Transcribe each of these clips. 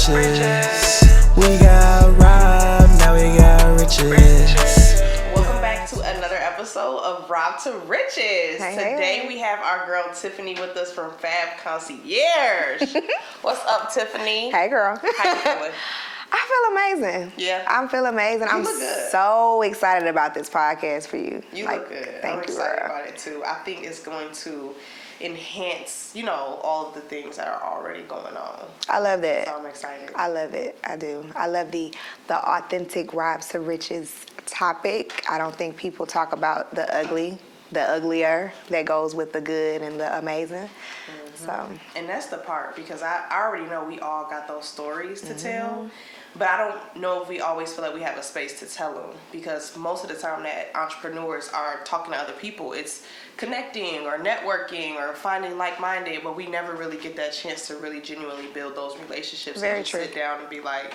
riches. We got robbed, now we got riches. Welcome back to another episode of Rob to Riches. Today we have our girl Tiffany with us from Fab Concierge. What's up, Tiffany? Hey, girl. How you doing? I feel amazing. Yeah. I feel amazing. I'm so excited about this podcast for you. You look good. I'm excited about it too. I think it's going to enhance, all of the things that are already going on. I love that. So I'm excited. I love it. I do. I love the authentic Rob to Riches topic. I don't think people talk about the uglier that goes with the good and the amazing. So. And that's the part, because I already know we all got those stories to tell, but I don't know if we always feel like we have a space to tell them, because most of the time that entrepreneurs are talking to other people, it's connecting or networking or finding like-minded, but we never really get that chance to really genuinely build those relationships. Very and true. Sit down and be like,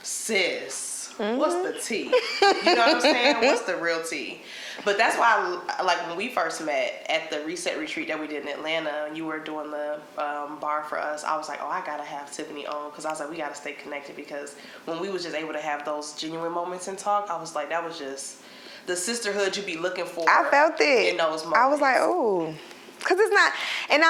sis, what's the tea? You know what I'm saying? What's the real tea? But that's why, like, when we first met at the reset retreat that we did in Atlanta, and you were doing the bar for us, I was like, oh, I gotta have Tiffany on, because I was like, we gotta stay connected, because when we was just able to have those genuine moments and talk, I was like, that was just the sisterhood you be looking for. I felt it in those moments. I was like, oh. Because it's not, and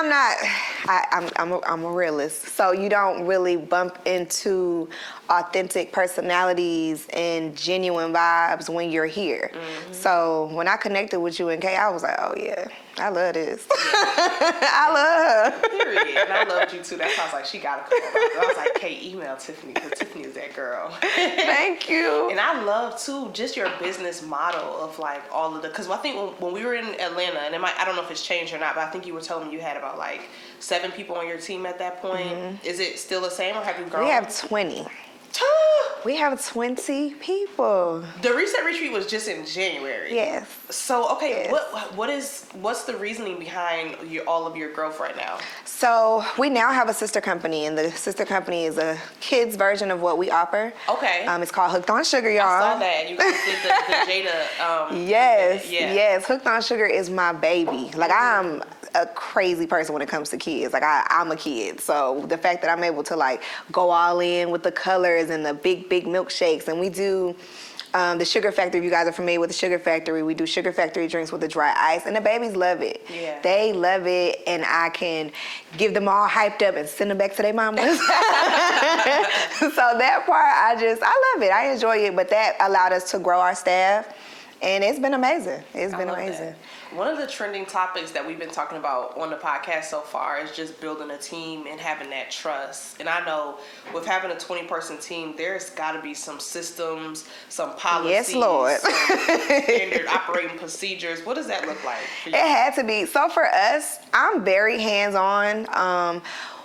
I'm a realist, so you don't really bump into authentic personalities and genuine vibes when you're here. So when I connected with you and Kay, I was like, oh yeah, I love this. I love her. Period. And I loved you too. That's why I was like, she gotta come over. I was like, Kay, email Tiffany, because Tiffany is that girl. Thank you. And I love too just your business model of like all of the, because I think when we were in Atlanta, and I don't know if it's changed or not, but I think you were telling me you had about like 7 people on your team at that point. Is it still the same, or have you grown? We have 20. We have 20 people. The reset retreat was just in January. Yes. So okay, yes. what's the reasoning behind all of your growth right now? So we now have a sister company, and the sister company is a kids version of what we offer. Okay. It's called Hooked on Sugar, y'all. I saw that. You guys did the Jada. Yes. Yeah. Yes. Hooked on Sugar is my baby. Like, I'm a crazy person when it comes to kids. Like, I'm a kid. So the fact that I'm able to like go all in with the colors and the big milkshakes, and we do the Sugar Factory. If you guys are familiar with the Sugar Factory, we do Sugar Factory drinks with the dry ice, and the babies love it. Yeah. They love it, and I can give them all hyped up and send them back to their mamas. So that part, I love it. I enjoy it, but that allowed us to grow our staff, and it's been amazing. It's been amazing. That. One of the trending topics that we've been talking about on the podcast so far is just building a team and having that trust. And I know with having a 20-person team, there's got to be some systems, some policies, yes, Lord. some standard operating procedures. What does that look like for you? It had to be. So for us, I'm very hands-on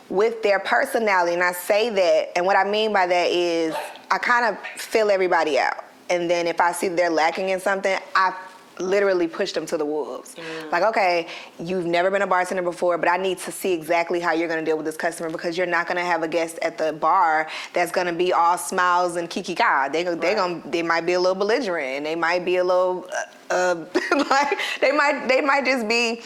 with their personality. And I say that, and what I mean by that is I kind of fill everybody out. And then if I see they're lacking in something, I literally push them to the wolves. Like, okay, you've never been a bartender before, but I need to see exactly how you're going to deal with this customer, because you're not going to have a guest at the bar that's going to be all smiles and kiki-ka. They might be a little belligerent, and they might be a little like they might just be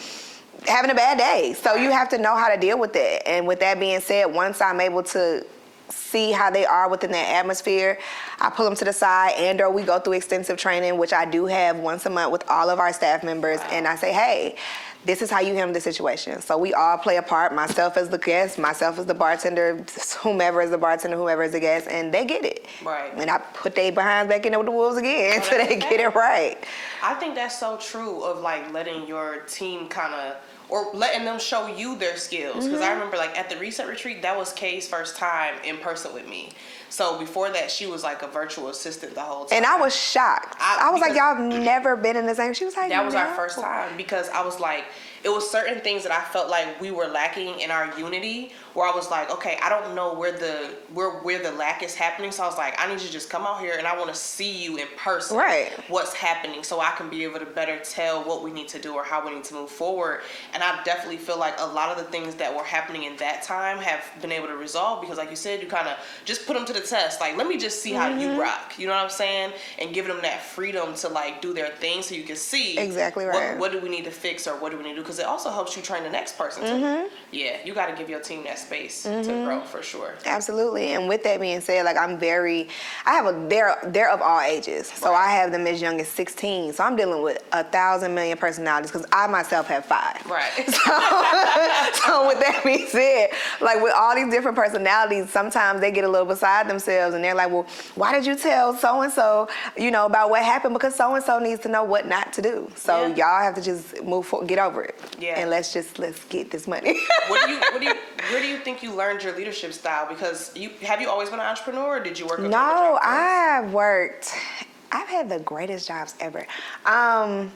having a bad day. So you have to know how to deal with it. And with that being said, once I'm able to see how they are within that atmosphere, I pull them to the side, and/or we go through extensive training, which I do have once a month with all of our staff members. And I say, hey, this is how you handle the situation. So we all play a part, myself as the guest, myself as the bartender, whomever is the bartender, whomever is the guest, and they get it. Right. And I put their behinds back in there with the wolves again until they get it right. I think that's so true, of like letting your team kind of, or letting them show you their skills. Because I remember like at the reset retreat, that was Kay's first time in person with me. So before that, she was like a virtual assistant the whole time. And I was shocked. I was like, y'all have never been in the same. She was like, that was no. our first time, because I was like, it was certain things that I felt like we were lacking in our unity, where I was like, okay, I don't know where the lack is happening. So I was like, I need you to just come out here, and I want to see you in person. Right. What's happening, so I can be able to better tell what we need to do or how we need to move forward. And I definitely feel like a lot of the things that were happening in that time have been able to resolve, because like you said, you kind of just put them to the test. Like, let me just see how you rock. You know what I'm saying? And giving them that freedom to like do their thing, so you can see exactly right. What do we need to fix, or what do we need to do? Because it also helps you train the next person too. Yeah, you got to give your team that space to grow for sure. Absolutely. And with that being said, like they're of all ages. So I have them as young as 16. So I'm dealing with 1,000 million personalities because I myself have 5. Right. So with that being said, like with all these different personalities, sometimes they get a little beside themselves and they're like, well, why did you tell so-and-so, about what happened? Because so-and-so needs to know what not to do. So y'all have to just move forward, get over it. Yeah. And let's get this money. Where do you think you learned your leadership style? Because have you always been an entrepreneur, or did you work a couple No, jobs? I've had the greatest jobs ever. All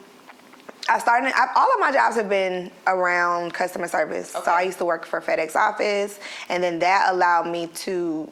of my jobs have been around customer service. Okay. So I used to work for FedEx office, and then that allowed me to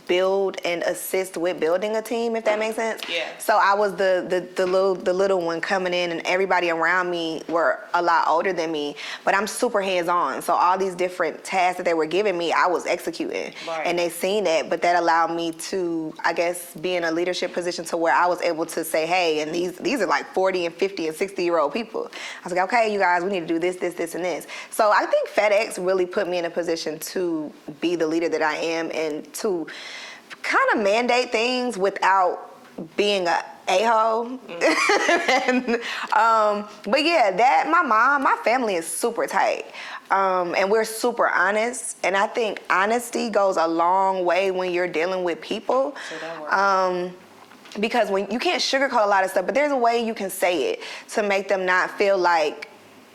build and assist with building a team, if that makes sense. Yeah. So I was the little one coming in, and everybody around me were a lot older than me, but I'm super hands-on. So all these different tasks that they were giving me, I was executing. Right. And they seen that, but that allowed me to, I guess, be in a leadership position to where I was able to say, hey, and these are like 40 and 50 and 60-year-old people. I was like, okay, you guys, we need to do this, this, this, and this. So I think FedEx really put me in a position to be the leader that I am and to kind of mandate things without being a a-hole. But yeah, my family is super tight. And we're super honest. And I think honesty goes a long way when you're dealing with people. So that works. Because when you can't sugarcoat a lot of stuff, but there's a way you can say it to make them not feel like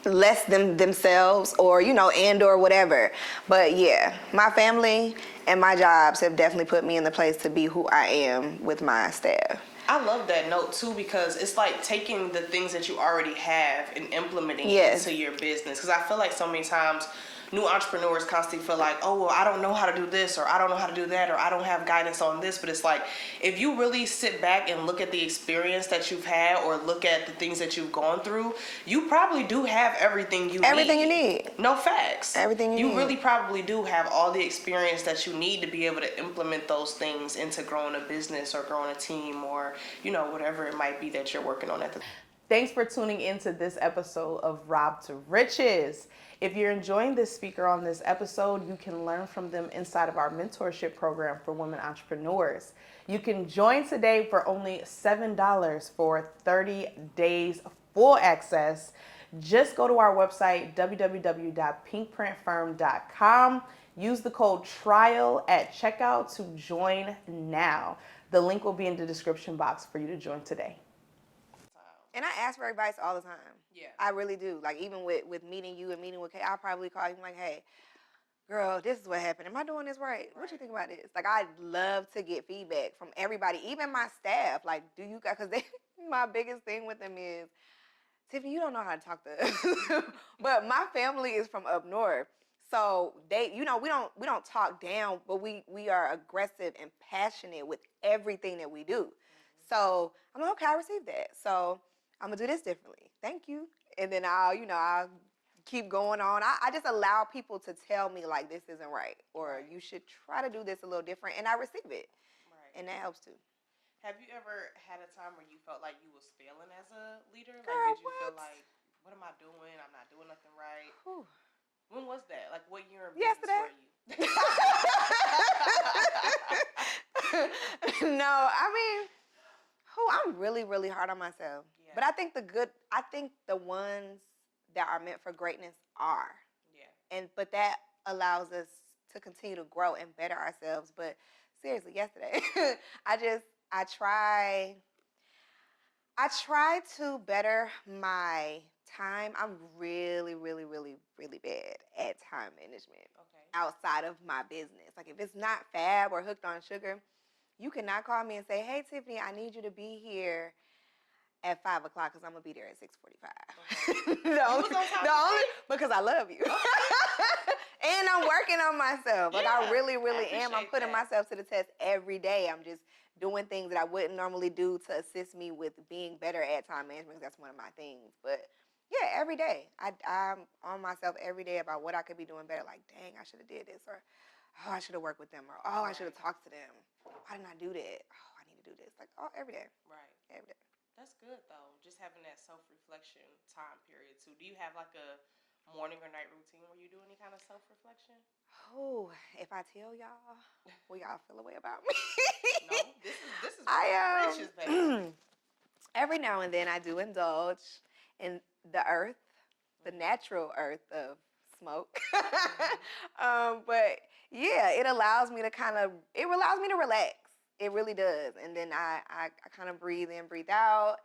less than themselves or, and or whatever. But yeah, my family and my jobs have definitely put me in the place to be who I am with my staff. I love that note too, because it's like taking the things that you already have and implementing it into your business. Because I feel like so many times new entrepreneurs constantly feel like, oh, well, I don't know how to do this, or I don't know how to do that, or I don't have guidance on this. But it's like, if you really sit back and look at the experience that you've had, or look at the things that you've gone through, you probably do have everything you need. No facts. Everything you need. You really probably do have all the experience that you need to be able to implement those things into growing a business or growing a team, or, whatever it might be that you're working on at the time. Thanks for tuning into this episode of Rob to Riches. If you're enjoying this speaker on this episode, you can learn from them inside of our mentorship program for women entrepreneurs. You can join today for only $7 for 30 days full access. Just go to our website, www.pinkprintfirm.com. Use the code TRIAL at checkout to join now. The link will be in the description box for you to join today. And I ask for advice all the time. Yeah. I really do. Like, even with meeting you and meeting with Kay, I'll probably call you like, hey, girl, this is what happened. Am I doing this right? What you think about this? Like, I love to get feedback from everybody, even my staff. Like, do you guys, because my biggest thing with them is, Tiffany, you don't know how to talk to us. But my family is from up north. So they, we don't talk down, but we are aggressive and passionate with everything that we do. So I'm like, okay, I received that. So I'm gonna do this differently. Thank you. And then I'll keep going on. I just allow people to tell me like, this isn't right, or you should try to do this a little different, and I receive it. Right. And that helps too. Have you ever had a time where you felt like you was failing as a leader? Girl, like, did you what? feel like, what am I doing? I'm not doing nothing right. Whew. When was that? Like, what year of Yesterday. business were you? No, I mean, I'm really, really hard on myself. Yeah. But I think the ones that are meant for greatness are. Yeah. But that allows us to continue to grow and better ourselves. But seriously, yesterday, I try to better my time. I'm really, really, really, really bad at time management. Okay. Outside of my business. Like, if it's not fab or hooked on sugar, you cannot call me and say, hey, Tiffany, I need you to be here at 5 o'clock because I'm going to be there at 6:45. Okay. Because I love you. And I'm working on myself. Like, I really, really am. I'm putting myself to the test every day. I'm just doing things that I wouldn't normally do to assist me with being better at time management. That's one of my things. But yeah, every day. I'm on myself every day about what I could be doing better. Like, dang, I should have did this. Or, oh, I should have worked with them. Or, oh, I should have talked to them. Why didn't I do that? Oh, I need to do this. Like, every day. Right. Every day. That's good, though. Just having that self-reflection time period, too. Do you have, like, a morning or night routine where you do any kind of self-reflection? Oh, if I tell y'all, will y'all feel a way about me? No, this is I riches, baby. Every now and then I do indulge in the earth, the natural earth of smoke. But yeah, it allows me to relax. It really does. And then I kind of breathe in, breathe out,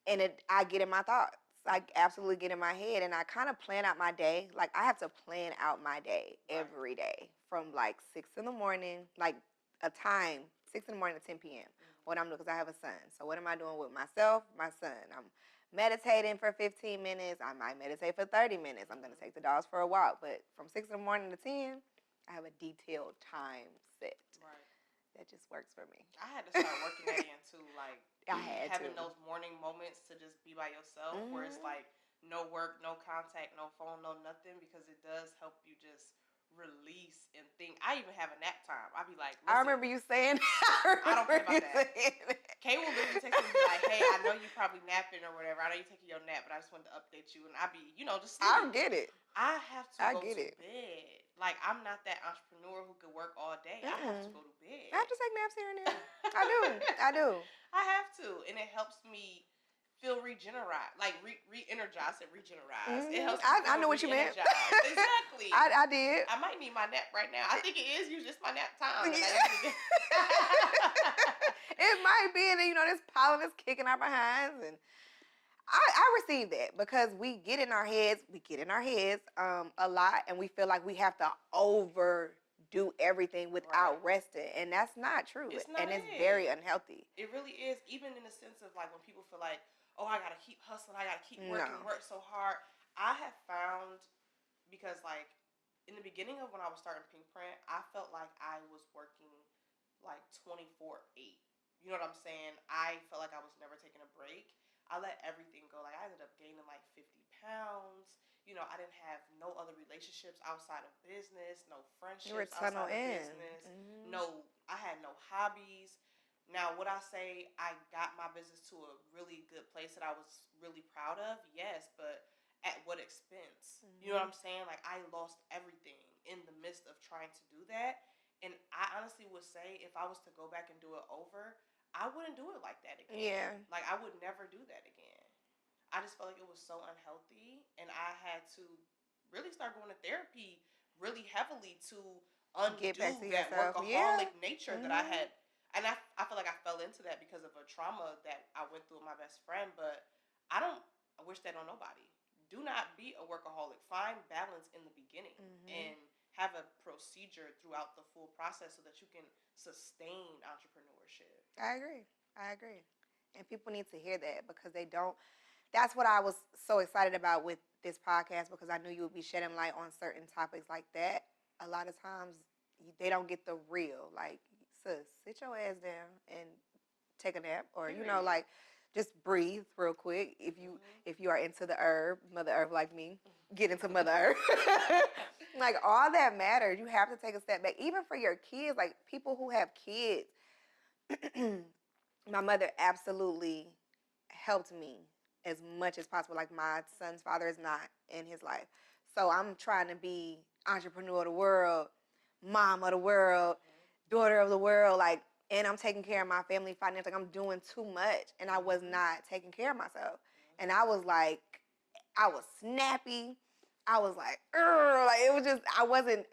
and I get in my thoughts. I absolutely get in my head, and I kind of plan out my day. Like, I have to plan out my day every day from like 6 in the morning, like a time, 6 in the morning to 10 p.m. What I'm doing, because I have a son. So what am I doing with myself, my son? I'm meditating for 15 minutes. I might meditate for 30 minutes. I'm going to take the dogs for a walk. But from 6 in the morning to 10, I have a detailed time set. Right. That just works for me. I had to start working that in too, like I had having to. those morning moments to just be by yourself, where it's like no work, no contact, no phone, no nothing, because it does help you just release and think. I even have a nap time. I be like, listen, I remember you saying that. I don't care about that. Kay will literally text me and be like, hey, I know you probably napping or whatever. I know you're taking your nap, but I just wanted to update you. And I be, just sleep. I get it. I have to go to it. bed. Like, I'm not that entrepreneur who could work all day. I have to go to bed. I have to take naps here and there. I do. I have to. And it helps me feel re-energized. Like, re-energized and regenerized. It helps me I know what you meant. Exactly. I did. I might need my nap right now. I think it is usually just my nap time. It might be, and this pollen is kicking our behinds, and I receive that because we get in our heads a lot, and we feel like we have to overdo everything without resting, and that's not true. It's very unhealthy. It really is, even in the sense of like when people feel like, oh, I gotta keep hustling, I gotta keep working, work so hard. I have found, because like in the beginning of when I was starting Pink Print, I felt like I was working like 24/8. You know what I'm saying? I felt like I was never taking a break. I let everything go. Like, I ended up gaining like 50 pounds. I didn't have no other relationships outside of business, no friendships outside of business. No, I had no hobbies. Now, would I say I got my business to a really good place that I was really proud of? Yes, but at what expense? You know what I'm saying? Like, I lost everything in the midst of trying to do that. And I honestly would say if I was to go back and do it over, I wouldn't do it like that again. Yeah. Like, I would never do that again. I just felt like it was so unhealthy, and I had to really start going to therapy really heavily to undo that workaholic nature that I had. And I feel like I fell into that because of a trauma that I went through with my best friend, but I wish that on nobody. Do not be a workaholic. Find balance in the beginning and have a procedure throughout the full process so that you can sustain entrepreneurship. I agree. And people need to hear that because they don't. That's what I was so excited about with this podcast, because I knew you would be shedding light on certain topics like that. A lot of times they don't get the real. Like, sis, sit your ass down and take a nap, or like just breathe real quick. If you are into the Mother Earth like me, get into Mother Earth. Like, all that matters. You have to take a step back, even for your kids. Like, people who have kids. My mother absolutely helped me as much as possible. Like, my son's father is not in his life, so I'm trying to be entrepreneur of the world, mom of the world, daughter of the world. Like, and I'm taking care of my family financially. Like, I'm doing too much, and I was not taking care of myself. And I was snappy. I was like, it was just, I wasn't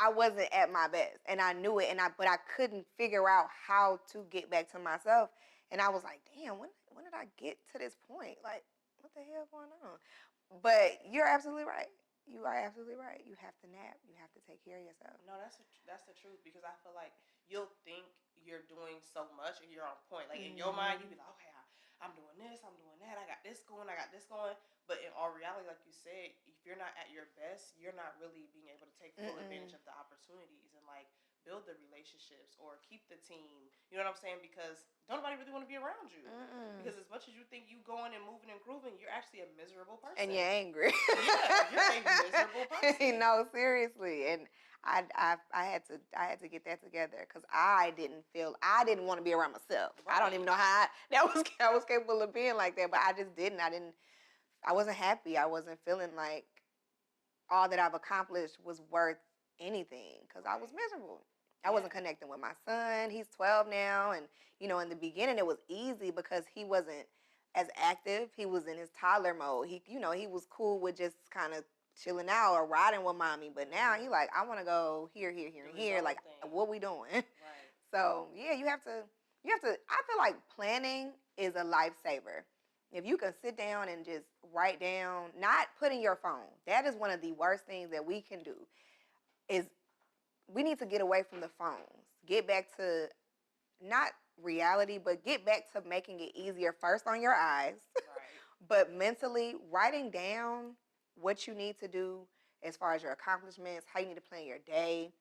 at my best, and I knew it, but I couldn't figure out how to get back to myself. And I was like, damn, when did I get to this point? Like, what the hell going on? But you're absolutely right. You are absolutely right. You have to nap. You have to take care of yourself. No, that's the truth, because I feel like you'll think you're doing so much and you're on point. Like, in your mind, you be like, okay, I'm doing this, I'm doing that, I got this going. But in all reality, like you said, if you're not at your best, you're not really being able to take full advantage of the opportunities and like build the relationships or keep the team. You know what I'm saying? Because don't nobody really want to be around you. Because as much as you think you going and moving and grooving, you're actually a miserable person. And you're angry. Yeah, you're a miserable person. No, seriously. And I had to get that together, because I didn't want to be around myself. Right. I don't even know how I was capable of being like that, but I just didn't. I wasn't happy. I wasn't feeling like all that I've accomplished was worth anything because I was miserable. I wasn't connecting with my son. He's 12 now. And, you know, in the beginning it was easy because he wasn't as active. He was in his toddler mode. He, you know, he was cool with just kind of chilling out or riding with mommy. But now he like, I want to go here, and here. Like, what we doing? Right. So, yeah, you have to, I feel like planning is a lifesaver. If you can sit down and just write down, not put in your phone. That is one of the worst things that we can do is we need to get away from the phones. Get back to not reality, but get back to making it easier first on your eyes. Right. But mentally writing down what you need to do as far as your accomplishments, how you need to plan your day,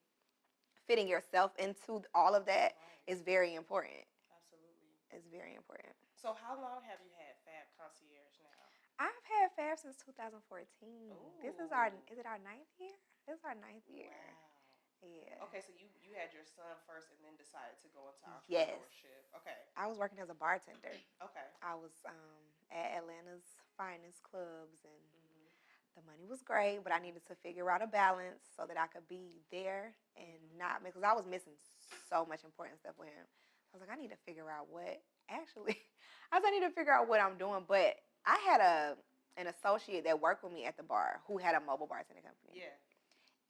fitting yourself into all of that is very important. Absolutely. It's very important. So how long have you had Fab Concierge now? I've had Fab since 2014. Ooh. Is it our ninth year? This is our ninth year. Wow. Yeah. Okay, so you had your son first and then decided to go into entrepreneurship. Yes. Okay. I was working as a bartender. Okay. I was at Atlanta's finest clubs, and the money was great, but I needed to figure out a balance so that I could be there and not, because I was missing so much important stuff with him. I was like, I need to figure out what, actually, I need to figure out what I'm doing, but I had an associate that worked with me at the bar who had a mobile bartending company. Yeah.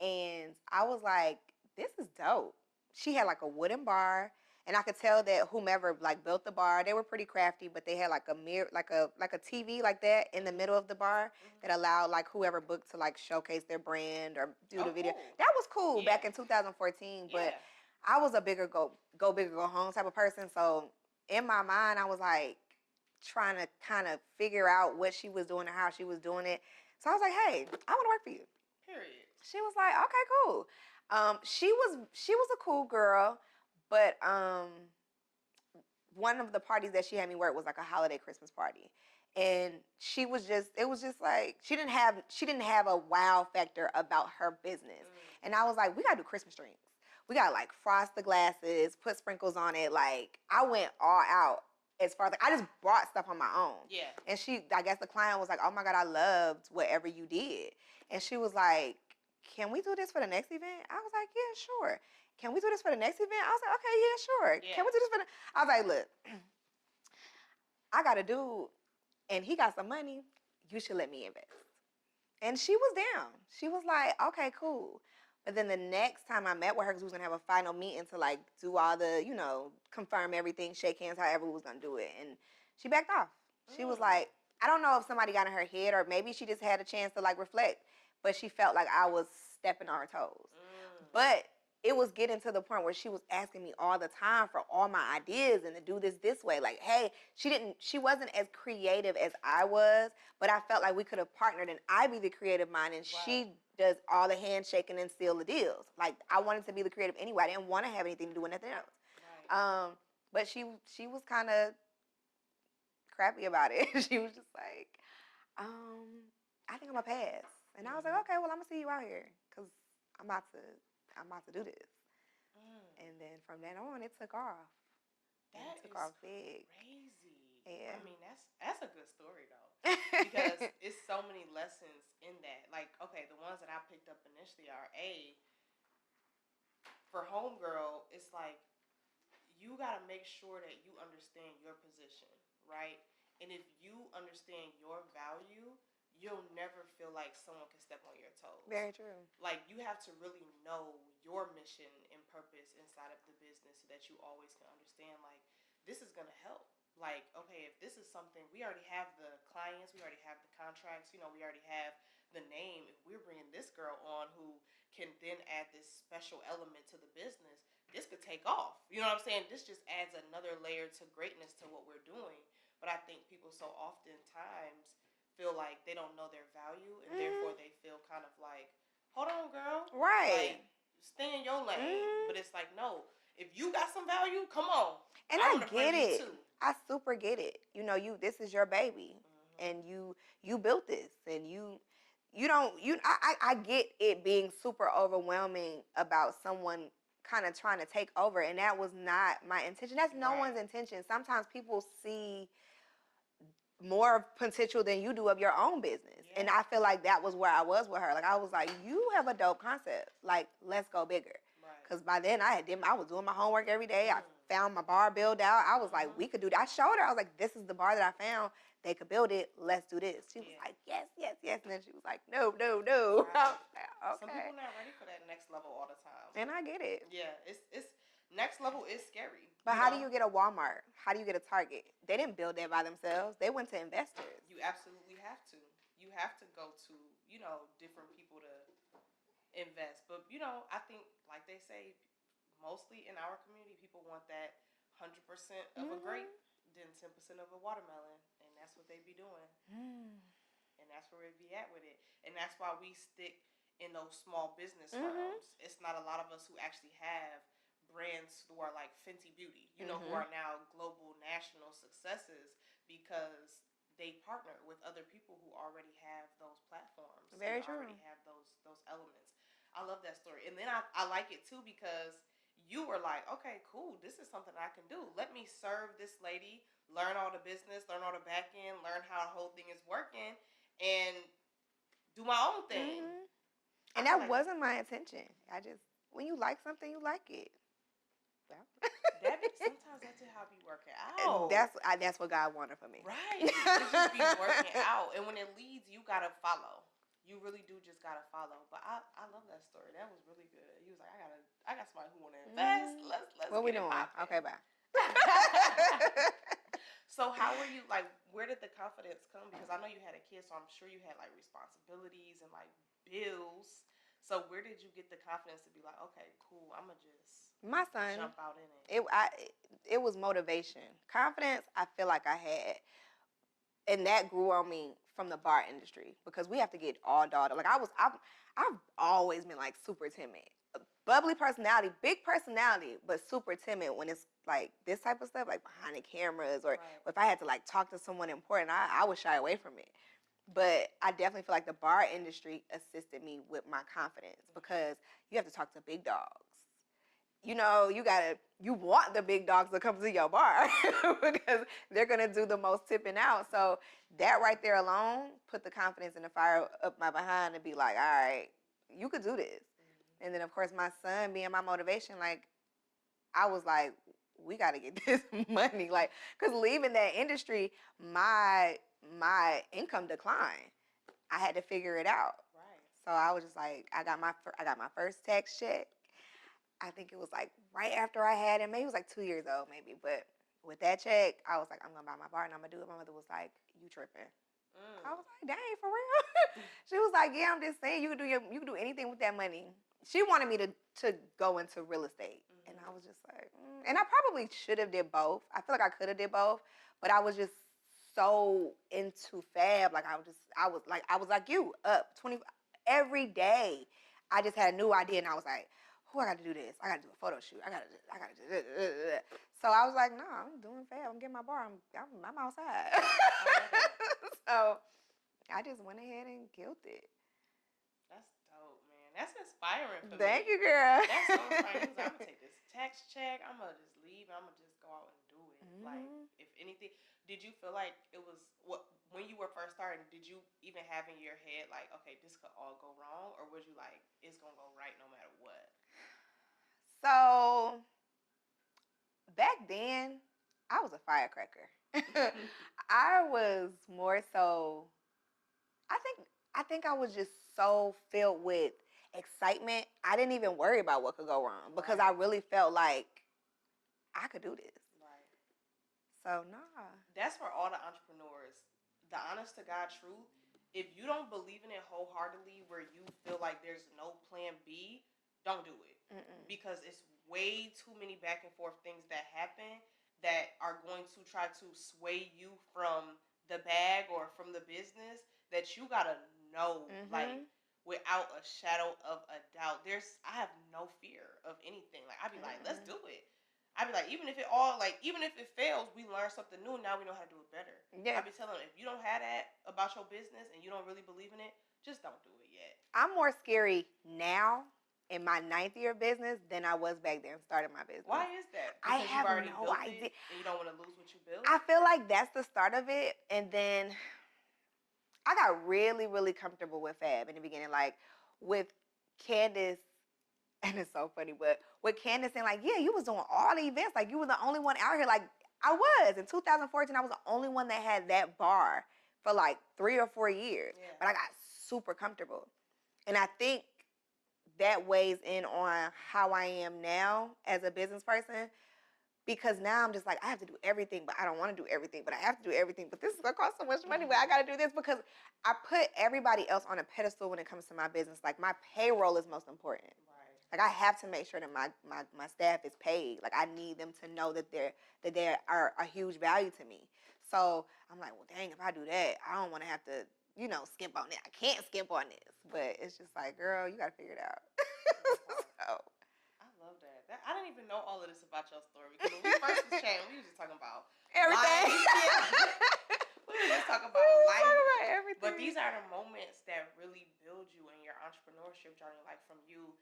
And I was like, this is dope. She had like a wooden bar, and I could tell that whomever like built the bar, they were pretty crafty, but they had like a mirror, like a TV like that in the middle of the bar that allowed like whoever booked to like showcase their brand or do the video. Cool. That was cool back in 2014, but I was a bigger go big or go home type of person. So in my mind, I was like trying to kind of figure out what she was doing and how she was doing it. So I was like, hey, I want to work for you. Period. She was like, okay, cool. She was a cool girl, but one of the parties that she had me work was like a holiday Christmas party. And it was just like, she didn't have a wow factor about her business. And I was like, we gotta do Christmas drinks. We gotta like frost the glasses, put sprinkles on it. Like, I went all out as far as like, I just brought stuff on my own. Yeah. And I guess the client was like, oh my God, I loved whatever you did. And she was like, can we do this for the next event? I was like, yeah, sure. Can we do this for the next event? I was like, okay, yeah, sure. Yeah. Can we do this for the... I was like, look, I got a dude, and he got some money. You should let me invest. And she was down. She was like, okay, cool. But then the next time I met with her, because we was going to have a final meeting to, like, do all the, you know, confirm everything, shake hands, however we was going to do it. And she backed off. She was like, I don't know if somebody got in her head or maybe she just had a chance to, like, reflect. But she felt like I was stepping on her toes. But it was getting to the point where she was asking me all the time for all my ideas and to do this way. Like, hey, she wasn't as creative as I was, but I felt like we could have partnered and I be the creative mind and she does all the handshaking and seal the deals. Like, I wanted to be the creative anyway. I didn't want to have anything to do with nothing else. Right. But she was kind of crappy about it. She was just like, I think I'm going to pass. And I was like, okay, well, I'm going to see you out here because I'm about to do this. And then from then on, it took off. That took off big. Crazy. Yeah. I mean, that's a good story, though. Because it's so many lessons in that. Like, okay, the ones that I picked up initially are, for homegirl, it's like, you got to make sure that you understand your position, right? And if you understand your value, you'll never feel like someone can step on your toes. Very true. Like, you have to really know your mission and purpose inside of the business so that you always can understand, like, this is going to help. Like, okay, if this is something, we already have the clients, we already have the contracts, you know, we already have the name. If we're bringing this girl on who can then add this special element to the business, this could take off. You know what I'm saying? This just adds another layer to greatness to what we're doing. But I think people so oftentimes feel like they don't know their value, and therefore they feel kind of like, hold on, girl. Right. Like, stay in your lane. But it's like, no, if you got some value, come on. And I get it. Too. I super get it. You know, this is your baby, and you built this, and I get it being super overwhelming about someone kind of trying to take over, and that was not my intention. That's no one's intention. Sometimes people see more potential than you do of your own business. Yeah. And I feel like that was where I was with her. Like, I was like, you have a dope concept. Like, let's go bigger. Right. Because by then I was doing my homework every day. I found my bar build out. I was like, we could do that. I showed her. I was like, this is the bar that I found. They could build it. Let's do this. She was like, yes, yes, yes. And then she was like, no, no, no. Right. I was like, Some okay. people not ready for that next level all the time. And I get it. Yeah, it's next level is scary. But how do you get a Walmart? How do you get a Target? They didn't build that by themselves. They went to investors. You absolutely have to. You have to go to, different people to invest. But, I think, like they say, mostly in our community, people want that 100% of a grape, then 10% of a watermelon. And that's what they be doing. And that's where we be at with it. And that's why we stick in those small business firms. It's not a lot of us who actually have brands who are like Fenty Beauty, who are now global national successes because they partner with other people who already have those platforms. Very true. Already have those elements. I love that story. And then I like it too because you were like, okay, cool, this is something I can do. Let me serve this lady, learn all the business, learn all the back end, learn how the whole thing is working, and do my own thing. And that wasn't my intention. When you like something, you like it. Well. Sometimes that's how it be working out. That's what God wanted for me. Right. It just be working out. And when it leads, you got to follow. You really do just got to follow. But I love that story. That was really good. He was like, I got somebody who want to invest. Let's What we get it doing? popping. Okay, bye. So how were you, where did the confidence come? Because I know you had a kid, so I'm sure you had, responsibilities and, bills. So where did you get the confidence to be like, okay, cool, I'm going to just My son, jump out in it? It was motivation. Confidence, I feel like I had. And that grew on me from the bar industry because we have to get all dolled up. I've always been, super timid. Bubbly personality, big personality, but super timid when it's, this type of stuff, behind the cameras or if I had to, talk to someone important, I would shy away from it. But I definitely feel like the bar industry assisted me with my confidence because you have to talk to big dogs. You want the big dogs to come to your bar because they're going to do the most tipping out. So that right there alone put the confidence in the fire up my behind and be like, all right, you could do this. And then, of course, my son being my motivation, I was like, we got to get this money. Because leaving that industry, my income declined. I had to figure it out. Right. So I was just like, I got my first tax check. I think it was right after I had him. Maybe it was 2 years old, maybe. But with that check, I was like, I'm gonna buy my bar and I'm gonna do it. My mother was like, you tripping? I was like, dang, for real? She was like, yeah, I'm just saying, you can do anything with that money. She wanted me to go into real estate, and I was just like, and I probably should have did both. I feel like I could have did both, but I was just so into fab. I was like you, up 20 every day. I just had a new idea, and I was like, I got to do this. I got to do a photo shoot. I got to do this. So I was like, no, I'm doing fab. I'm getting my bar. I'm outside. So I just went ahead and killed it. That's dope, man. That's inspiring for me. Thank you, girl. That's so inspiring. I'm going to take this tax check. I'm going to just leave. I'm going to just go out and do it. If anything, did you feel like it was, when you were first starting, did you even have in your head, okay, this could all go wrong? Or was you like, it's going to go right no matter what? So back then, I was a firecracker. I was more so, I think I was just so filled with excitement. I didn't even worry about what could go wrong because I really felt like I could do this. Right. So, nah. That's for all the entrepreneurs. The honest to God truth, if you don't believe in it wholeheartedly where you feel like there's no plan B, don't do it. Because it's way too many back and forth things that happen that are going to try to sway you from the bag or from the business that you gotta know, without a shadow of a doubt. I have no fear of anything. I'd be like, let's do it. I'd be like, even if it fails, we learn something new. Now we know how to do it better. Yeah. I'd be telling them, if you don't have that about your business and you don't really believe in it, just don't do it yet. I'm more scary now in my 9th year of business than I was back then starting my business. Why is that? Because have already no built idea. it, and you don't want to lose what you built. I feel like that's the start of it, and then I got really, really comfortable with Fab in the beginning, like with Candace. And it's so funny, but with Candace saying like, yeah, you was doing all the events, like you were the only one out here. Like I was in 2014, I was the only one that had that bar for like 3 or 4 years. Yeah. But I got super comfortable, and I think that weighs in on how I am now as a business person. Because now I'm just like, I have to do everything, but I don't want to do everything, but I have to do everything. But this is going to cost so much money, but I got to do this because I put everybody else on a pedestal when it comes to my business. Like, my payroll is most important. Right. Like, I have to make sure that my staff is paid. Like, I need them to know that they are a huge value to me. So I'm like, well, dang, if I do that, I don't want to have to, skimp on it. I can't skimp on this. But it's just like, girl, you got to figure it out. So. I love that. I didn't even know all of this about your story. Because when we first was chatting, we was just talking about everything. We were just talking about life. About everything. But these are the moments that really build you in your entrepreneurship journey. Like from you,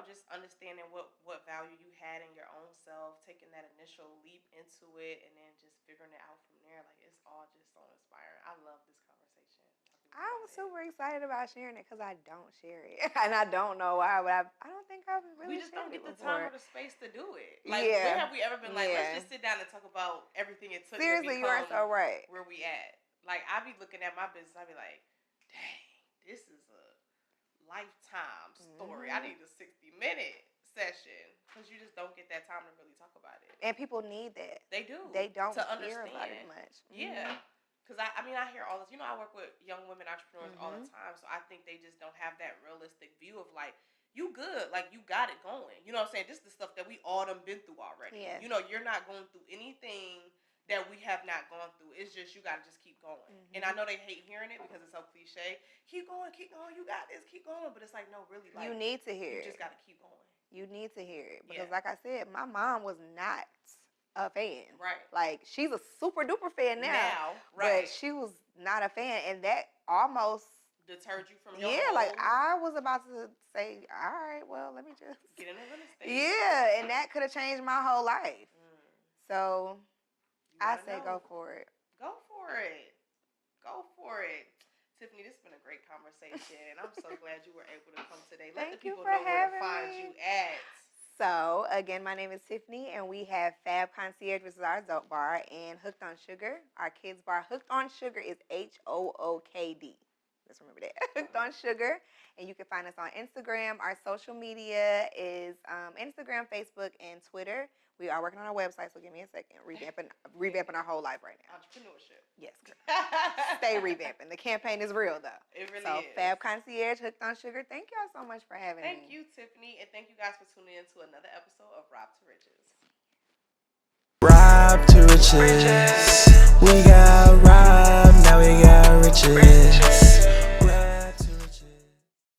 just understanding what value you had in your own self, taking that initial leap into it, and then just figuring it out from there. Like, it's all just so inspiring. I love this conversation. I'm super excited about sharing it because I don't share it. And I don't know why, but I don't think I've really We just shared don't get it the time before. or the space to do it. Like, when have we ever been like, let's just sit down and talk about everything it took Seriously, to you are become so right. where we at? Like, I be looking at my business, I be like, dang, this is a lifetime story. I need a 60-minute session because you just don't get that time to really talk about it. And people need that. They do. They don't to hear understand. about it much. Yeah. Because, I hear all this. I work with young women entrepreneurs all the time, so I think they just don't have that realistic view of, like, you good. Like, you got it going. You know what I'm saying? This is the stuff that we all done been through already. Yes. You're not going through anything that we have not gone through. It's just you got to just keep going. And I know they hate hearing it because it's so cliche. Keep going. You got this. Keep going. But it's like, no, really. Like, you need to hear it. You just got to keep going. You need to hear it. Because, like I said, my mom was not a fan. Right. Like, she's a super duper fan now. Right. But she was not a fan. And that almost deterred you from your goal. Like, I was about to say, all right, well, let me just get in the real estate. Yeah, and that could have changed my whole life. So I say go for it. Go for it. Go for it. Tiffany, this has been a great conversation, and I'm so glad you were able to come today. Let the people know where to find you at. So, again, my name is Tiffany, and we have Fab Concierge, which is our adult bar, and Hooked on Sugar, our kids bar. Hooked on Sugar is HOOKD. Let's remember that. Hooked on Sugar. And you can find us on Instagram. Our social media is Instagram, Facebook, and Twitter. We are working on our website, so give me a second. Revamping our whole life right now. Entrepreneurship. Yes, girl. Stay revamping. The campaign is real, though. It really is. So, Fab Concierge, Hooked on Sugar. Thank y'all so much for having me. Thank you, Tiffany, and thank you guys for tuning in to another episode of Rob to Riches. Rob to Riches.